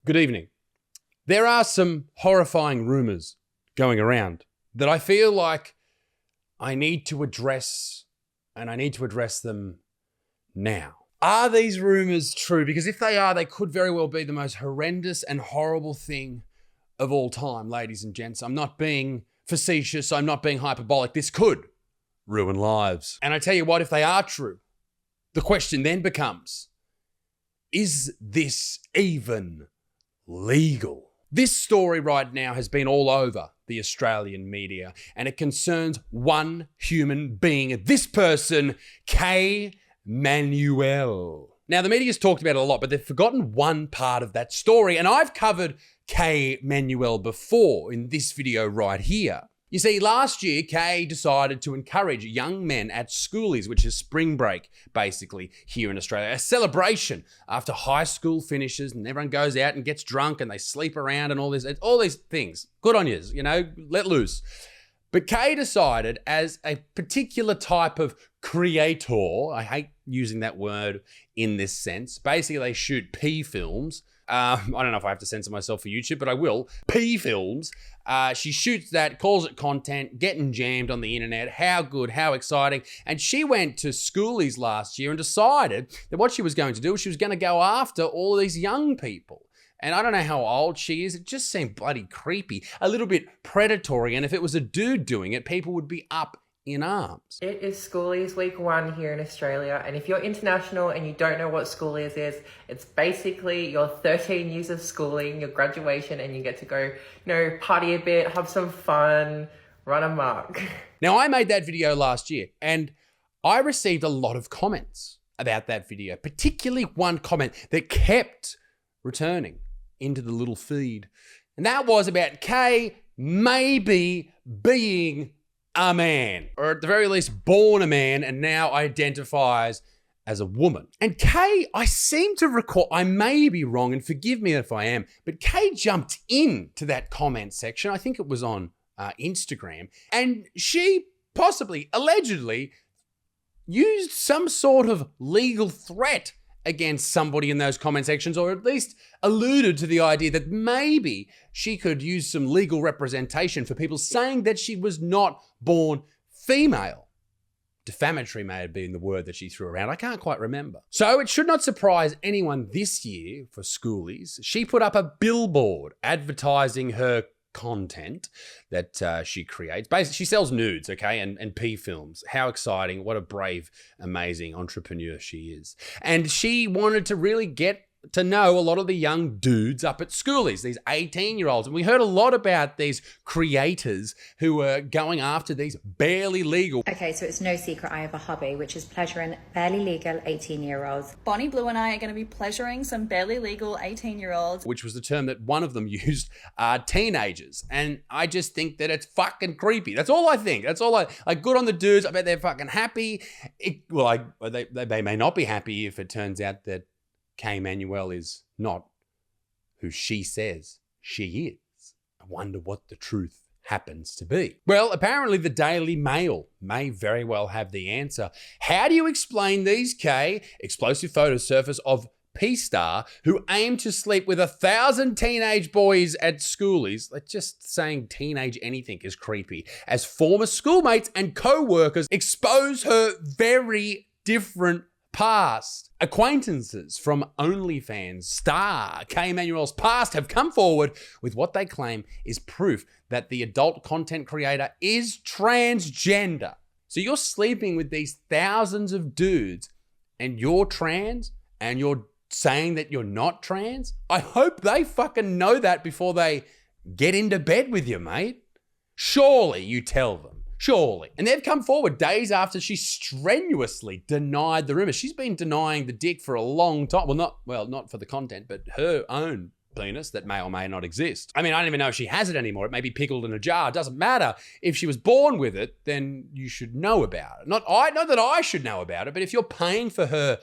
Good evening. There are some horrifying rumours going around that I feel like I need to address, and I need to address them now. Are these rumours true? Because if they are, they could very well be the most horrendous and horrible thing of all time, ladies and gents. I'm not being facetious. I'm not being hyperbolic. This could ruin lives. And I tell you what, if they are true, the question then becomes, is this even legal? This story right now has been all over the Australian media, and it concerns one human being, this person, Kay Manuel. Now, the media's talked about it a lot, but they've forgotten one part of that story, and I've covered Kay Manuel before in this video right here. You see, last year, Kay decided to encourage young men at schoolies, which is spring break, basically, here in Australia. A celebration after high school finishes and everyone goes out and gets drunk and they sleep around and all these things. Good on yous, you know, let loose. But Kay decided, as a particular type of creator, I hate using that word in this sense, basically they shoot P films. I don't know if I have to censor myself for YouTube, but I will. P films. She shoots that, calls it content, getting jammed on the internet. How good, how exciting. And she went to schoolies last year and decided that what she was going to do was she was going to go after all of these young people. And I don't know how old she is. It just seemed bloody creepy, a little bit predatory. And if it was a dude doing it, people would be up in arms. It is Schoolies Week 1 here in Australia, and if you're international and you don't know what Schoolies is, it's basically your 13 years of schooling, your graduation, and you get to go, party a bit, have some fun, run amok. Now, I made that video last year, and I received a lot of comments about that video, particularly one comment that kept returning into the little feed, and that was about Kay maybe being a man, or at the very least born a man and now identifies as a woman. And Kay, I seem to recall, I may be wrong and forgive me if I am, but Kay jumped into that comment section, I think it was on Instagram, and she possibly, allegedly, used some sort of legal threat against somebody in those comment sections, or at least alluded to the idea that maybe she could use some legal representation for people saying that she was not born female. Defamatory may have been the word that she threw around. I can't quite remember. So it should not surprise anyone this year for schoolies. She put up a billboard advertising her content that she creates. Basically, she sells nudes, okay, and P films. How exciting. What a brave, amazing entrepreneur she is. And she wanted to really get to know a lot of the young dudes up at schoolies, these 18-year-olds. And we heard a lot about these creators who were going after these barely legal. Okay, so it's no secret I have a hobby, which is pleasuring barely legal 18-year-olds. Bonnie Blue and I are going to be pleasuring some barely legal 18-year-olds. Which was the term that one of them used, teenagers. And I just think that it's fucking creepy. That's all I think. That's all like good on the dudes. I bet they're fucking happy. They may not be happy if it turns out that Kay Manuel is not who she says she is. I wonder what the truth happens to be. Well, apparently the Daily Mail may very well have the answer. How do you explain these, Kay? Explosive photos surface of P-star who aim to sleep with 1,000 teenage boys at schoolies. Like, just saying teenage anything is creepy. As former schoolmates and co-workers expose her very different past. Acquaintances from OnlyFans star Kay Manuel's past have come forward with what they claim is proof that the adult content creator is transgender. So you're sleeping with these thousands of dudes and you're trans and you're saying that you're not trans? I hope they fucking know that before they get into bed with you, mate. Surely you tell them. Surely. And they've come forward days after she strenuously denied the rumor. She's been denying the dick for a long time. Not for the content, but her own penis that may or may not exist. I mean, I don't even know if she has it anymore. It may be pickled in a jar. It doesn't matter. If she was born with it, then you should know about it. Not that I should know about it, but if you're paying for her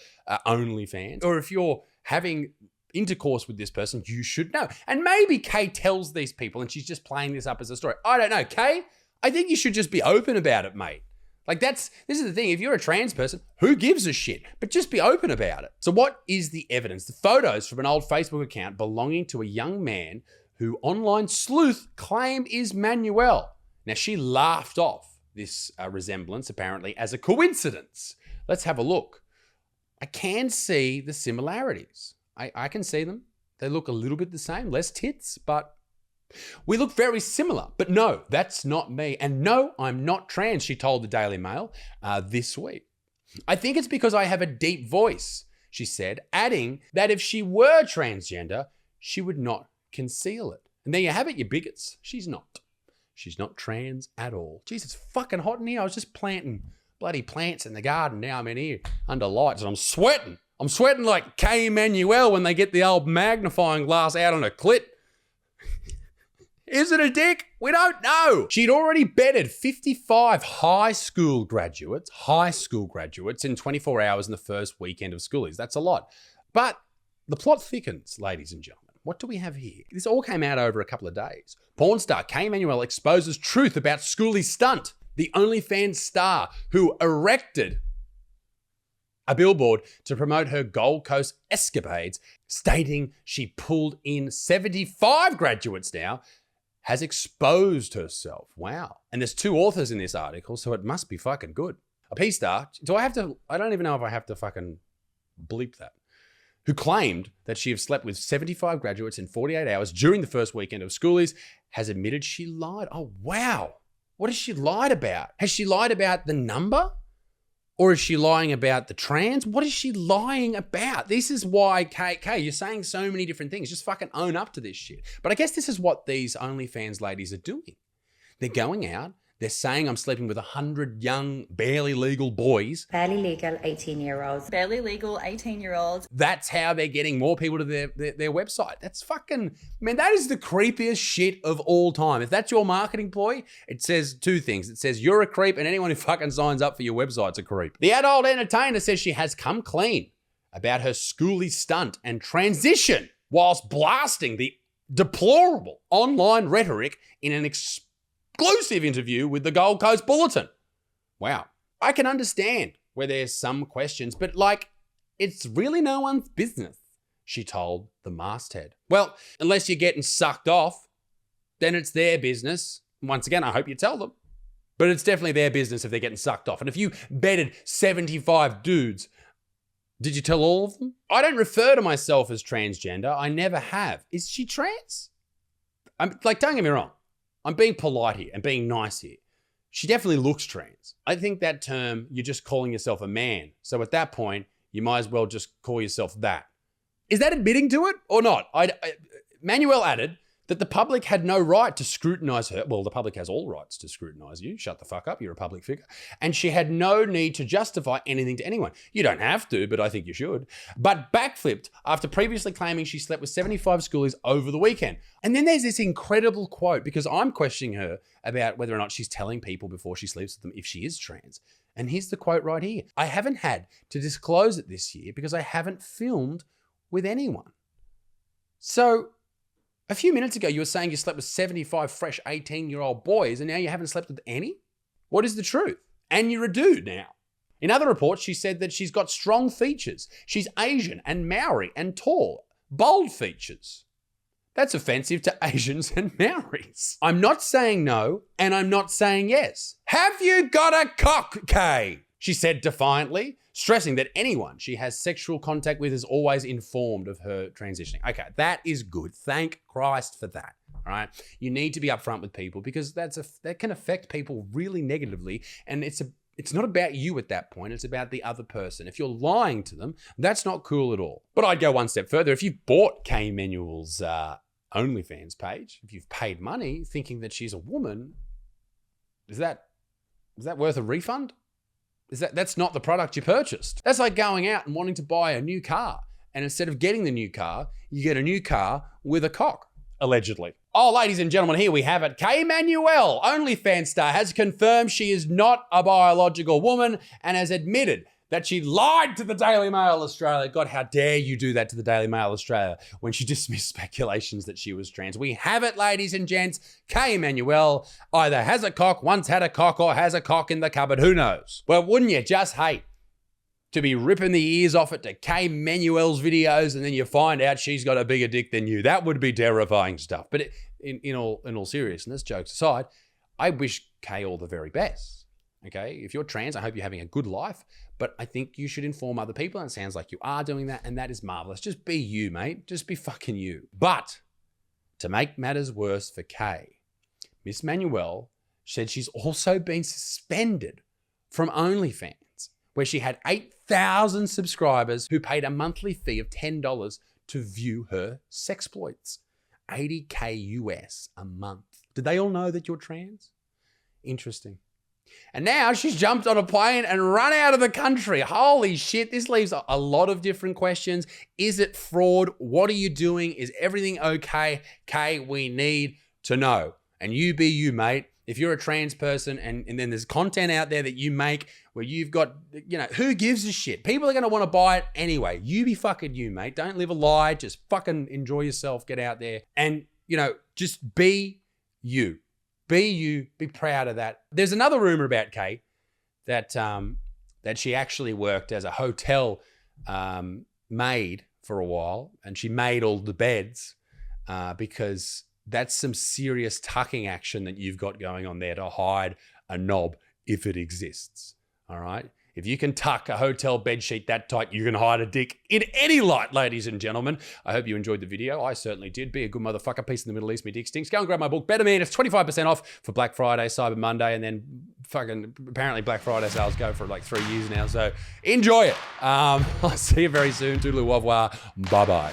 OnlyFans, or if you're having intercourse with this person, you should know. And maybe Kay tells these people and she's just playing this up as a story. I don't know. Kay, I think you should just be open about it, mate. Like this is the thing. If you're a trans person, who gives a shit? But just be open about it. So what is the evidence? The photos from an old Facebook account belonging to a young man who online sleuth claim is Manuel. Now, she laughed off this resemblance, apparently, as a coincidence. Let's have a look. I can see the similarities. I can see them. They look a little bit the same, less tits, but we look very similar. But no, that's not me. And no, I'm not trans, she told the Daily Mail this week. I think it's because I have a deep voice, she said, adding that if she were transgender, she would not conceal it. And there you have it, you bigots. She's not. She's not trans at all. Jeez, it's fucking hot in here. I was just planting bloody plants in the garden. Now I'm in here under lights and I'm sweating. I'm sweating like K. Emmanuel when they get the old magnifying glass out on a clit. Is it a dick? We don't know. She'd already bedded 55 high school graduates in 24 hours in the first weekend of schoolies. That's a lot. But the plot thickens, ladies and gentlemen. What do we have here? This all came out over a couple of days. Porn star K. Emmanuel exposes truth about Schoolie's stunt. The OnlyFans star who erected a billboard to promote her Gold Coast escapades, stating she pulled in 75 graduates now, has exposed herself. Wow. And there's 2 authors in this article, so it must be fucking good. A P-star, I don't even know if I have to fucking bleep that, who claimed that she had slept with 75 graduates in 48 hours during the first weekend of schoolies, has admitted she lied. Oh, wow. What has she lied about? Has she lied about the number? Or is she lying about the trans? What is she lying about? This is why, KK, you're saying so many different things. Just fucking own up to this shit. But I guess this is what these OnlyFans ladies are doing. They're going out. They're saying I'm sleeping with 100 young, barely legal boys. Barely legal 18-year-olds. Barely legal 18-year-olds. That's how they're getting more people to their website. That's fucking, man, that is the creepiest shit of all time. If that's your marketing ploy, it says 2 things. It says you're a creep and anyone who fucking signs up for your website's a creep. The adult entertainer says she has come clean about her schoolie stunt and transition whilst blasting the deplorable online rhetoric in an exclusive interview with the Gold Coast Bulletin. Wow. I can understand where there's some questions, but it's really no one's business, she told the masthead. Well, unless you're getting sucked off, then it's their business. Once again, I hope you tell them. But it's definitely their business if they're getting sucked off. And if you bedded 75 dudes, did you tell all of them? I don't refer to myself as transgender. I never have. Is she trans? Don't get me wrong. I'm being polite here and being nice here. She definitely looks trans. I think that term, you're just calling yourself a man. So at that point, you might as well just call yourself that. Is that admitting to it or not? Manuel added that the public had no right to scrutinize her. Well, the public has all rights to scrutinize you. Shut the fuck up, you're a public figure. And she had no need to justify anything to anyone. You don't have to, but I think you should. But backflipped after previously claiming she slept with 75 schoolies over the weekend. And then there's this incredible quote, because I'm questioning her about whether or not she's telling people before she sleeps with them if she is trans. And here's the quote right here. I haven't had to disclose it this year because I haven't filmed with anyone. So a few minutes ago, you were saying you slept with 75 fresh 18-year-old boys, and now you haven't slept with any? What is the truth? And you're a dude now. In other reports, she said that she's got strong features. She's Asian and Maori and tall. Bold features. That's offensive to Asians and Maoris. I'm not saying no, and I'm not saying yes. Have you got a cock, Kay? She said defiantly, stressing that anyone she has sexual contact with is always informed of her transitioning. Okay, that is good. Thank Christ for that. All right, you need to be upfront with people because that can affect people really negatively, and it's not about you at that point. It's about the other person. If you're lying to them, that's not cool at all. But I'd go one step further. If you've bought K. Manuel's OnlyFans page, if you've paid money thinking that she's a woman, is that worth a refund? That's not the product you purchased. That's like going out and wanting to buy a new car. And instead of getting the new car, you get a new car with a cock, allegedly. Oh, ladies and gentlemen, here we have it. K. Manuel, OnlyFans star, has confirmed she is not a biological woman and has admitted that she lied to the Daily Mail Australia. God, how dare you do that to the Daily Mail Australia when she dismissed speculations that she was trans. We have it, ladies and gents. Kay Emmanuel either has a cock, once had a cock, or has a cock in the cupboard. Who knows? Well, wouldn't you just hate to be ripping the ears off it to Kay Manuel's videos and then you find out she's got a bigger dick than you? That would be terrifying stuff. But in all seriousness, jokes aside, I wish Kay all the very best. Okay, if you're trans, I hope you're having a good life, but I think you should inform other people, and it sounds like you are doing that, and that is marvelous. Just be you, mate. Just be fucking you. But to make matters worse for Kay, Miss Manuel said she's also been suspended from OnlyFans, where she had 8,000 subscribers who paid a monthly fee of $10 to view her sexploits. $80K US a month. Did they all know that you're trans? Interesting. And now she's jumped on a plane and run out of the country. Holy shit, this leaves a lot of different questions. Is it fraud? What are you doing? Is everything okay? Kay, we need to know. And you be you, mate. If you're a trans person and then there's content out there that you make where you've got, who gives a shit? People are going to want to buy it anyway. You be fucking you, mate. Don't live a lie. Just fucking enjoy yourself. Get out there and, just be you. Be you. Be proud of that. There's another rumor about Kay that she actually worked as a hotel maid for a while, and she made all the beds because that's some serious tucking action that you've got going on there to hide a knob if it exists. All right. If you can tuck a hotel bedsheet that tight, you can hide a dick in any light, ladies and gentlemen. I hope you enjoyed the video. I certainly did. Be a good motherfucker. Peace in the Middle East. Me dick stinks. Go and grab my book, Betterman. It's 25% off for Black Friday, Cyber Monday, and then fucking apparently Black Friday sales go for like 3 years now. So enjoy it. I'll see you very soon. Toodaloo, au revoir. Bye-bye.